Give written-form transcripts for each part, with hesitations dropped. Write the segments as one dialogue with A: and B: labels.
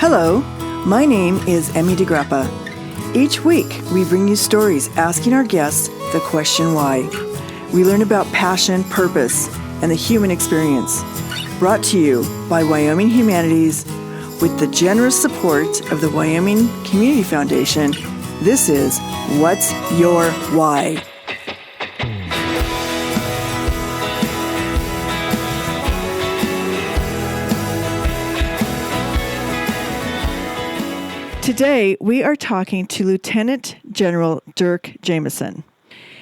A: Hello, my name is Emmy DeGrappa. Each week, we bring you stories asking our guests the question why. We learn about passion, purpose, and the human experience. Brought to you by Wyoming Humanities with the generous support of the Wyoming Community Foundation. This is What's Your Why? Today, we are talking to Lieutenant General Dirk Jameson.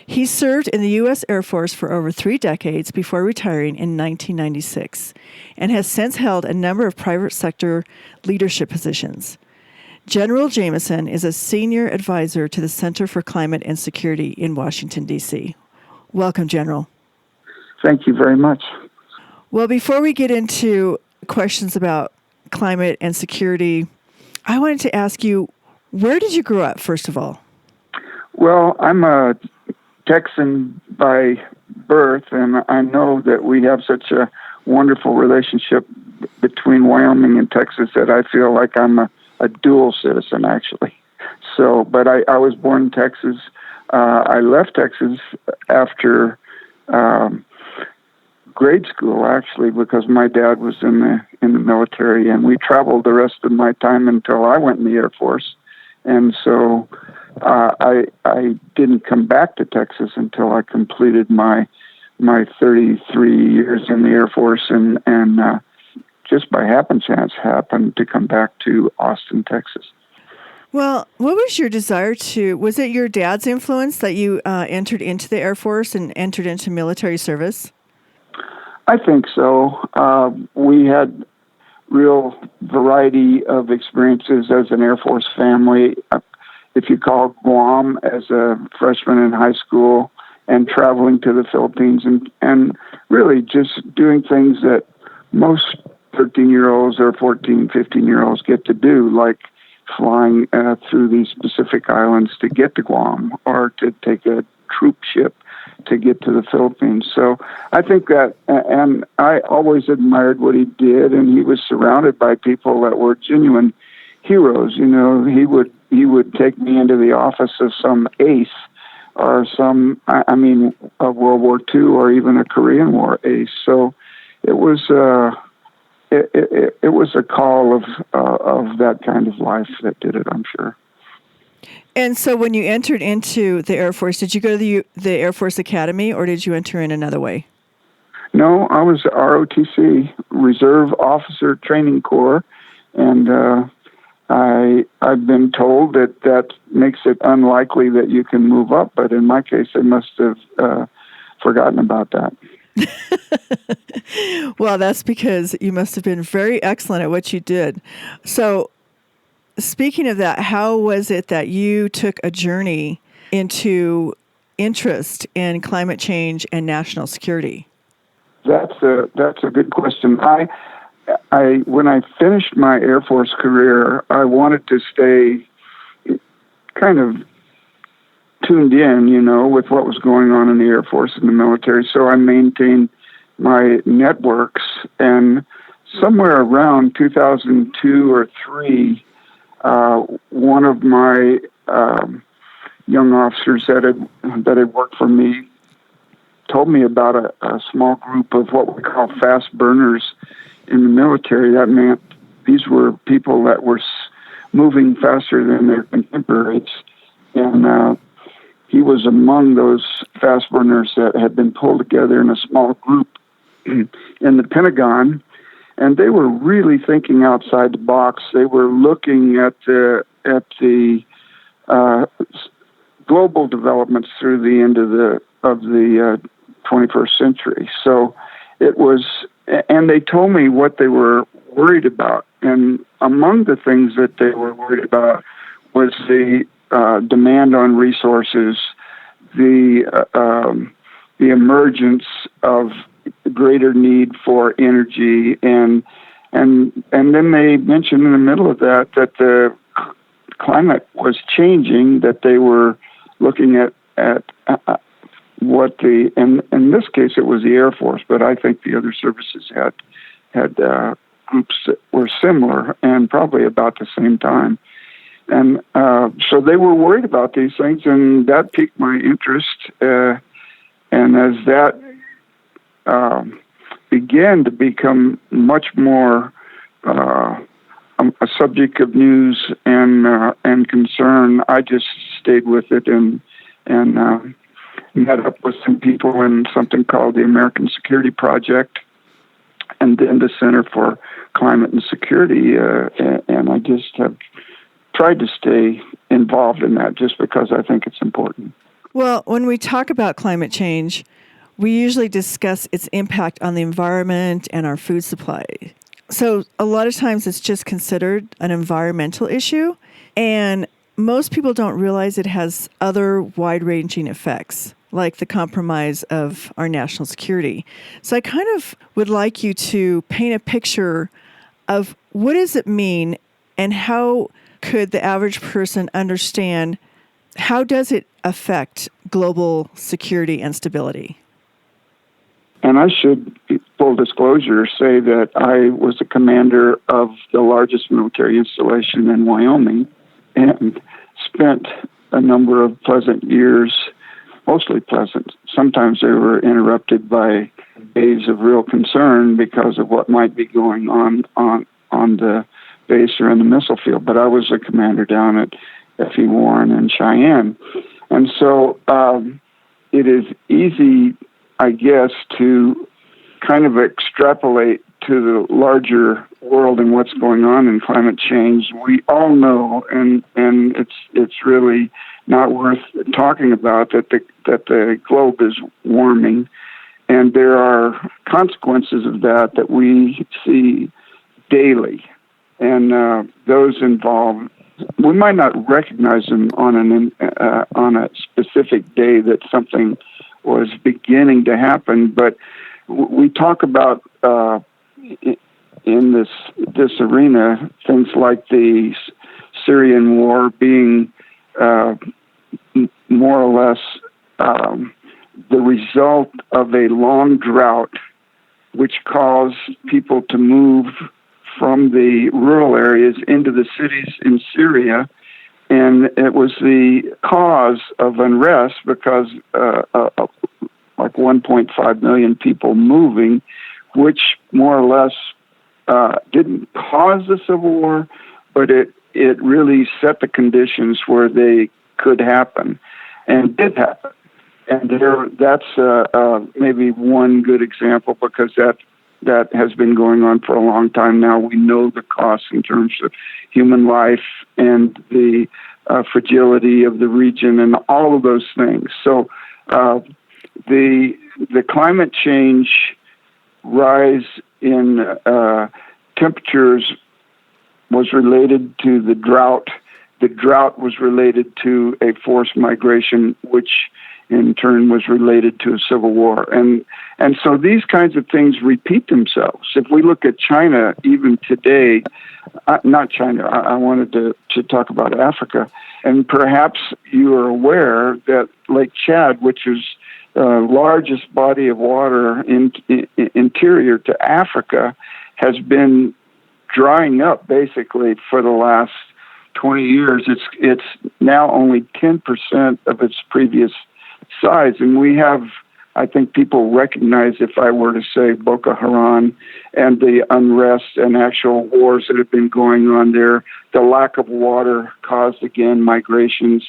A: He served in the U.S. Air Force for over 3 decades before retiring in 1996 and has since held a number of private sector leadership positions. General Jameson is a senior advisor to the Center for Climate and Security in Washington, D.C. Welcome, General.
B: Thank you very much.
A: Well, before we get into questions about climate and security, I wanted to ask you, where did you grow up, first of all?
B: Well, I'm a Texan by birth, and I know that we have such a wonderful relationship between Wyoming and Texas that I feel like I'm a dual citizen, actually. So, but I was born in Texas. I left Texas after grade school, actually, because my dad was in the military, and we traveled the rest of my time until I went in the Air Force. And so I didn't come back to Texas until I completed my 33 years in the Air Force, and just by happenstance happened to come back to Austin, Texas.
A: Well, what was your desire was it your dad's influence that you entered into the Air Force and entered into military service?
B: I think so. We had real variety of experiences as an Air Force family. If you call Guam as a freshman in high school and traveling to the Philippines and really just doing things that most 13-year-olds or 14, 15-year-olds get to do, like flying through these Pacific Islands to get to Guam or to take a troop ship to get to the Philippines. So I think that, and I always admired what he did, and he was surrounded by people that were genuine heroes. You know, he would take me into the office of some ace or a World War II or even a Korean War ace. So it was it was a call of that kind of life that did it, I'm sure.
A: And so when you entered into the Air Force, did you go to the Air Force Academy, or did you enter in another way?
B: No, I was ROTC, Reserve Officer Training Corps, and I've been told that makes it unlikely that you can move up, but in my case, I must have forgotten about that.
A: Well, that's because you must have been very excellent at what you did. So, speaking of that, how was it that you took a journey into interest in climate change and national security?
B: That's a good question. I when I finished my Air Force career, I wanted to stay kind of tuned in, with what was going on in the Air Force and the military. So I maintained my networks, and somewhere around 2002 or 3, one of my young officers that had worked for me told me about a small group of what we call fast burners in the military. That meant these were people that were moving faster than their contemporaries, and he was among those fast burners that had been pulled together in a small group in the Pentagon. And they were really thinking outside the box. They were looking at the global developments through the end of the 21st century. So it was, and they told me what they were worried about. And among the things that they were worried about was the demand on resources, the emergence of greater need for energy, and then they mentioned in the middle of that the climate was changing, that they were looking at what in this case it was the Air Force, but I think the other services had groups that were similar and probably about the same time. And so they were worried about these things, and that piqued my interest. And as that began to become much more a subject of news and concern, I just stayed with it and met up with some people in something called the American Security Project, and then the Center for Climate and Security, and I just have tried to stay involved in that just because I think it's important.
A: Well, when we talk about climate change, we usually discuss its impact on the environment and our food supply. So a lot of times it's just considered an environmental issue, and most people don't realize it has other wide-ranging effects, like the compromise of our national security. So I kind of would like you to paint a picture of what does it mean, and how could the average person understand how does it affect global security and stability?
B: And I should, full disclosure, say that I was the commander of the largest military installation in Wyoming and spent a number of pleasant years, mostly pleasant. Sometimes they were interrupted by days of real concern because of what might be going on the base or in the missile field. But I was a commander down at F.E. Warren and Cheyenne. And so it is easy, I guess, to kind of extrapolate to the larger world and what's going on in climate change. We all know, and it's really not worth talking about, that the globe is warming, and there are consequences of that we see daily, and those involve. We might not recognize them on a specific day that something was beginning to happen, but we talk about in this arena things like the Syrian war being more or less the result of a long drought, which caused people to move from the rural areas into the cities in Syria. And it was the cause of unrest because like 1.5 million people moving, which more or less didn't cause the civil war, but it really set the conditions where they could happen and did happen. And that's maybe one good example, because that has been going on for a long time now. We know the costs in terms of human life and the fragility of the region and all of those things. So the climate change rise in temperatures was related to the drought. The drought was related to a forced migration, which in turn was related to a civil war. And so these kinds of things repeat themselves. If we look at China, even today, not China, I wanted to talk about Africa. And perhaps you are aware that Lake Chad, which is the largest body of water interior to Africa, has been drying up basically for the last 20 years. It's now only 10% of its previous size. And we have, I think people recognize, if I were to say Boko Haram and the unrest and actual wars that have been going on there, the lack of water caused, again, migrations.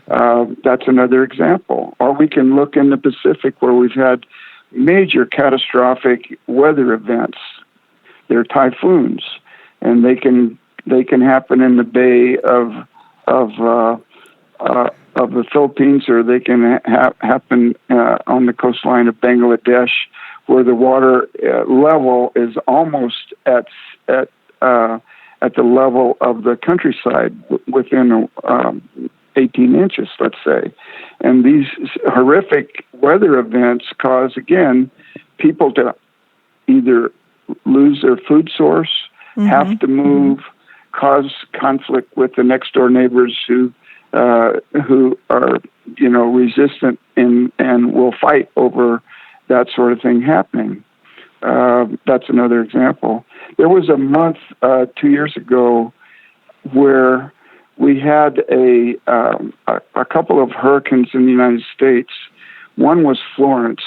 B: That's another example. Or we can look in the Pacific, where we've had major catastrophic weather events. They're typhoons, and they can happen in the Bay of the Philippines, or they can happen on the coastline of Bangladesh, where the water level is almost at the level of the countryside within 18 inches, let's say. And these horrific weather events cause, again, people to either lose their food source, have to move, cause conflict with the next door neighbors who are, resistant and will fight over that sort of thing happening. That's another example. There was a month 2 years ago where we had a couple of hurricanes in the United States. One was Florence,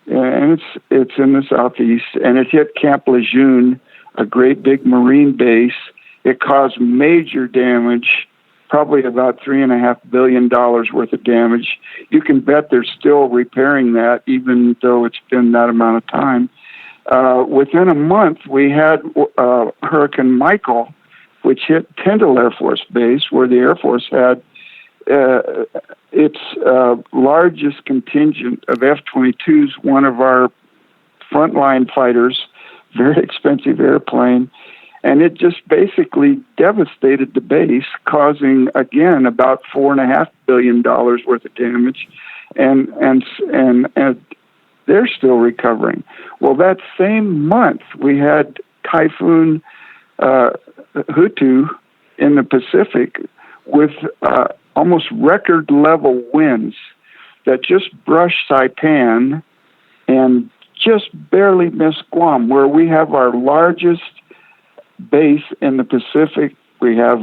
B: and it's in the southeast, and it hit Camp Lejeune, a great big marine base. It caused major damage, probably about $3.5 billion worth of damage. You can bet they're still repairing that, even though it's been that amount of time. Within a month, we had Hurricane Michael, which hit Tyndall Air Force Base, where the Air Force had its largest contingent of F-22s, one of our frontline fighters, very expensive airplane, and it just basically devastated the base, causing, again, about $4.5 billion worth of damage, and they're still recovering. Well, that same month, we had Typhoon Hutu in the Pacific with almost record-level winds that just brushed Saipan and just barely missed Guam, where we have our largest base in the Pacific. We have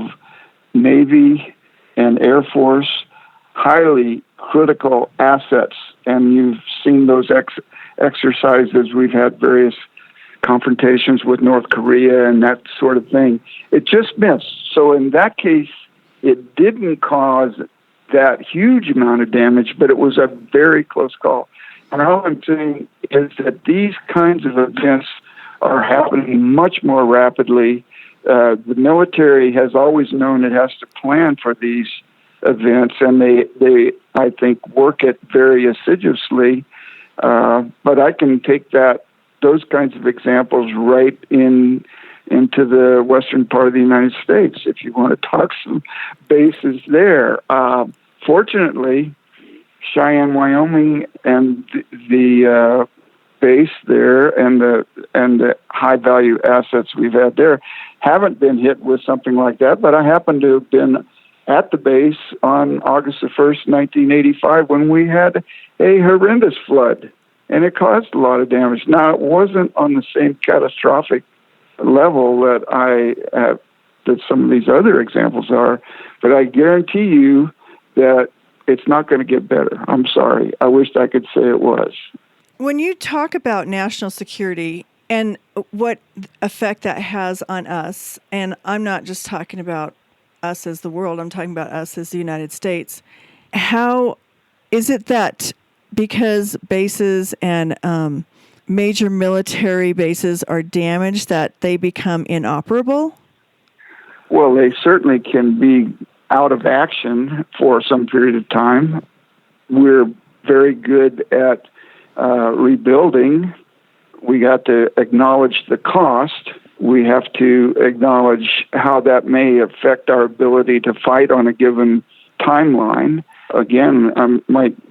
B: Navy and Air Force, highly critical assets, and you've seen those exercises. We've had various confrontations with North Korea and that sort of thing. It just missed. So in that case, it didn't cause that huge amount of damage, but it was a very close call. And all I'm saying is that these kinds of events are happening much more rapidly. The military has always known it has to plan for these events, and they I think, work it very assiduously. But I can take those kinds of examples right into the western part of the United States, if you want to talk some bases there. Fortunately, Cheyenne, Wyoming, and the base there and the high value assets we've had there haven't been hit with something like that. But I happen to have been at the base on August the 1st, 1985, when we had a horrendous flood, and it caused a lot of damage. Now, it wasn't on the same catastrophic level that some of these other examples are, but I guarantee you that it's not going to get better. I'm sorry. I wished I could say it was.
A: When you talk about national security and what effect that has on us, and I'm not just talking about us as the world, I'm talking about us as the United States, how is it that because bases and major military bases are damaged that they become inoperable?
B: Well, they certainly can be out of action for some period of time. We're very good at rebuilding. We got to acknowledge the cost. We have to acknowledge how that may affect our ability to fight on a given timeline. Again,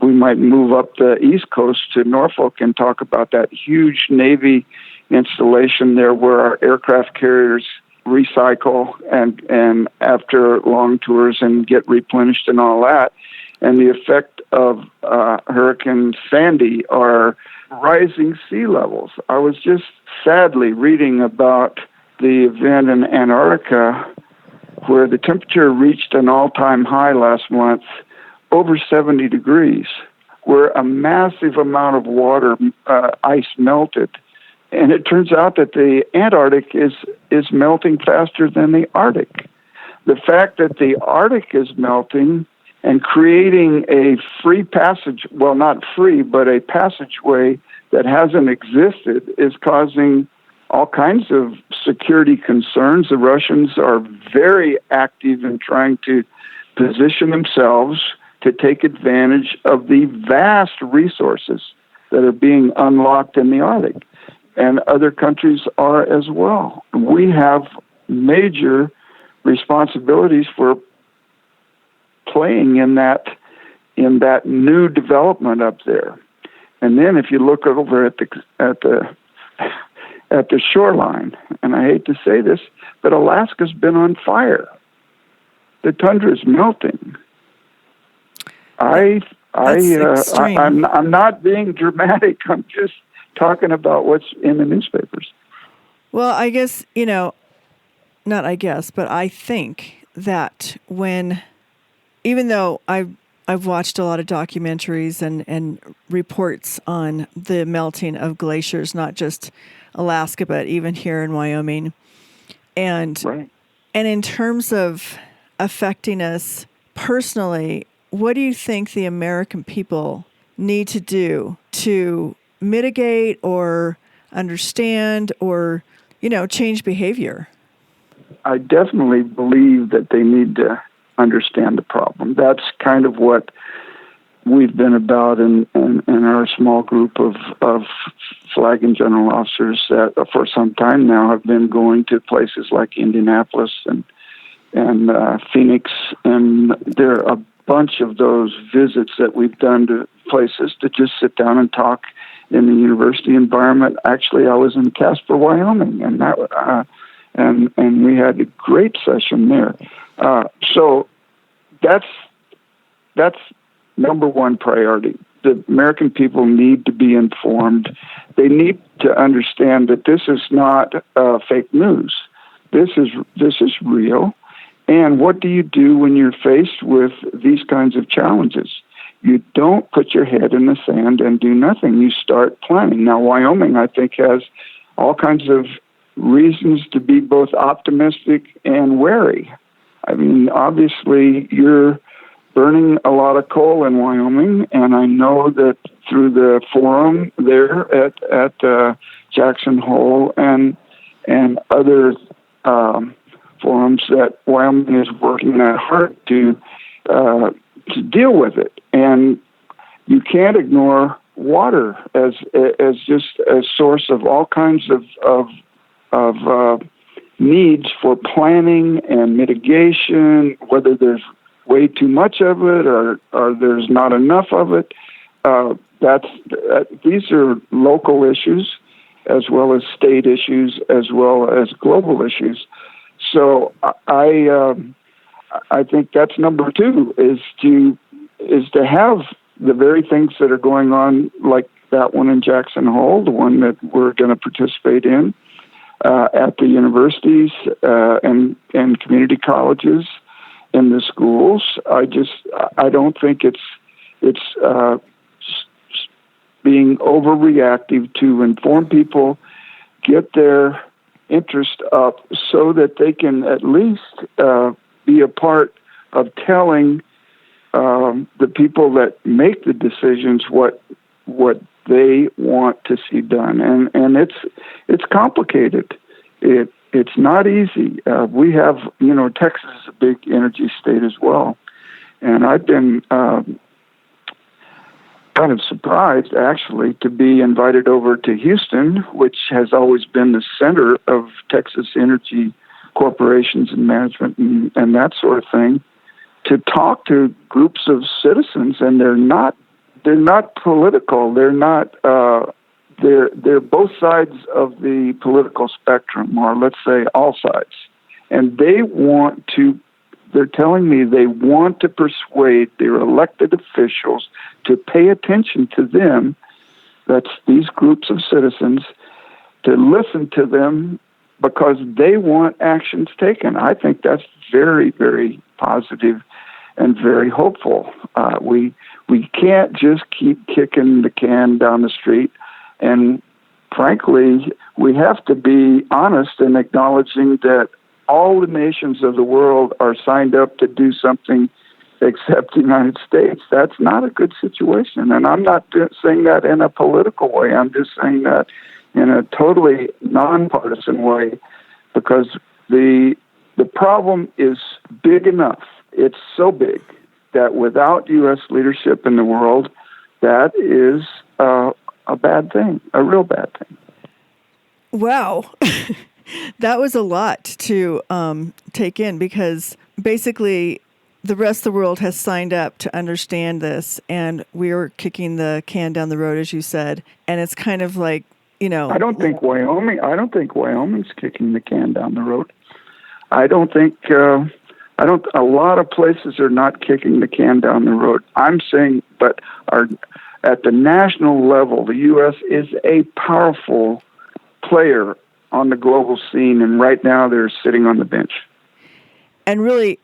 B: we might move up the East Coast to Norfolk and talk about that huge Navy installation there where our aircraft carriers recycle and after long tours and get replenished and all that. And the effect of Hurricane Sandy are rising sea levels. I was just sadly reading about the event in Antarctica where the temperature reached an all-time high last month, over 70 degrees, where a massive amount of water, ice melted. And it turns out that the Antarctic is melting faster than the Arctic. The fact that the Arctic is melting and creating a free passage, well, not free, but a passageway that hasn't existed is causing all kinds of security concerns. The Russians are very active in trying to position themselves to take advantage of the vast resources that are being unlocked in the Arctic. And other countries are as well. We have major responsibilities for playing in that new development up there. And then if you look over at the shoreline, and I hate to say this, but Alaska's been on fire. The tundra is melting. I'm not being dramatic. I'm just talking about what's in the newspapers.
A: Well, I guess, not I guess, but I think that even though I've watched a lot of documentaries and reports on the melting of glaciers, not just Alaska, but even here in Wyoming. And
B: Right.
A: and in terms of affecting us personally, what do you think the American people need to do to mitigate or understand or, change behavior?
B: I definitely believe that they need to understand the problem. That's kind of what we've been about in our small group of flag and general officers that for some time now have been going to places like Indianapolis and Phoenix, and there are a bunch of those visits that we've done to places to just sit down and talk in the university environment. Actually, I was in Casper, Wyoming, and that and we had a great session there. So that's number one priority. The American people need to be informed. They need to understand that this is not fake news. This is real. And what do you do when you're faced with these kinds of challenges? You don't put your head in the sand and do nothing. You start planning. Now, Wyoming, I think, has all kinds of reasons to be both optimistic and wary. I mean, obviously, you're burning a lot of coal in Wyoming, and I know that through the forum there at Jackson Hole and other forums that Wyoming is working at hard to deal with it. And you can't ignore water as just a source of all kinds of needs for planning and mitigation, whether there's way too much of it or there's not enough of it. These are local issues as well as state issues as well as global issues. So I think that's number two is to have the very things that are going on, like that one in Jackson Hole, the one that we're going to participate in at the universities and community colleges, in the schools. I don't think it's being overreactive to inform people, get their interest up so that they can at least be a part of telling the people that make the decisions what they want to see done. And it's complicated. It's not easy. We have, Texas is a big energy state as well. And I've been kind of surprised, actually, to be invited over to Houston, which has always been the center of Texas energy corporations and management and that sort of thing, to talk to groups of citizens. And they're not political. They're not... They're both sides of the political spectrum, or let's say all sides. And they're telling me they want to persuade their elected officials to pay attention to them, that's these groups of citizens, to listen to them because they want actions taken. I think that's very, very positive and very hopeful. We can't just keep kicking the can down the street. And frankly, we have to be honest in acknowledging that all the nations of the world are signed up to do something except the United States. That's not a good situation. And I'm not saying that in a political way. I'm just saying that in a totally nonpartisan way, because the problem is big enough. It's so big that without U.S. leadership in the world, that is a bad thing, a real bad thing.
A: Wow. That was a lot to take in, because basically the rest of the world has signed up to understand this, and we're kicking the can down the road, as you said. And it's kind of like,
B: I don't think Wyoming's kicking the can down the road. I don't think a lot of places are not kicking the can down the road. I'm saying, but at the national level, the U.S. is a powerful player on the global scene, and right now they're sitting on the bench.
A: And really,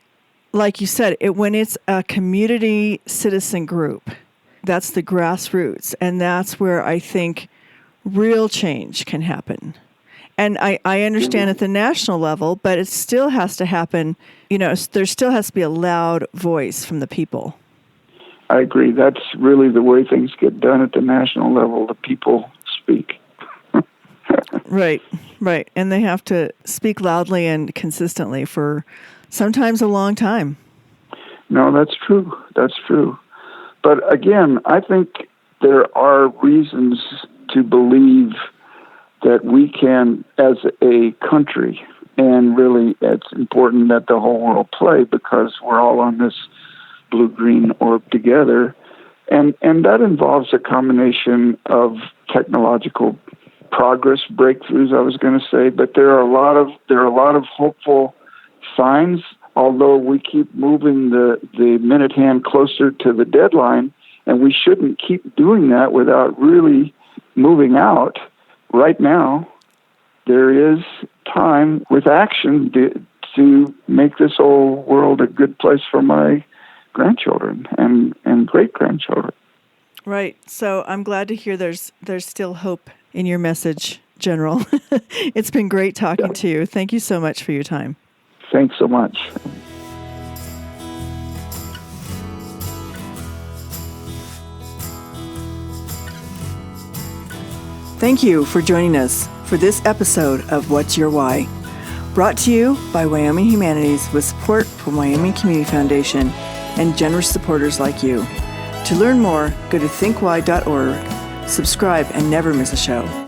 A: like you said, when it's a community citizen group, that's the grassroots, and that's where I think real change can happen. And I understand at the national level, but it still has to happen, there still has to be a loud voice from the people.
B: I agree. That's really the way things get done at the national level. The people speak.
A: Right. And they have to speak loudly and consistently for sometimes a long time. No,
B: that's true. But again, I think there are reasons to believe that we can, as a country, and really it's important that the whole world play because we're all on this blue-green orb together. And that involves a combination of technological progress, breakthroughs, I was going to say, but there are a lot of hopeful signs. Although we keep moving the minute hand closer to the deadline, and we shouldn't keep doing that without really moving out. Right now, there is time with action to make this whole world a good place for my grandchildren and great-grandchildren.
A: Right. So I'm glad to hear there's still hope in your message, General. It's been great talking to you. Thank you so much for your time.
B: Thanks so much.
A: Thank you for joining us for this episode of What's Your Why? Brought to you by Wyoming Humanities with support from Wyoming Community Foundation and generous supporters like you. To learn more, go to thinkwhy.org, subscribe, and never miss a show.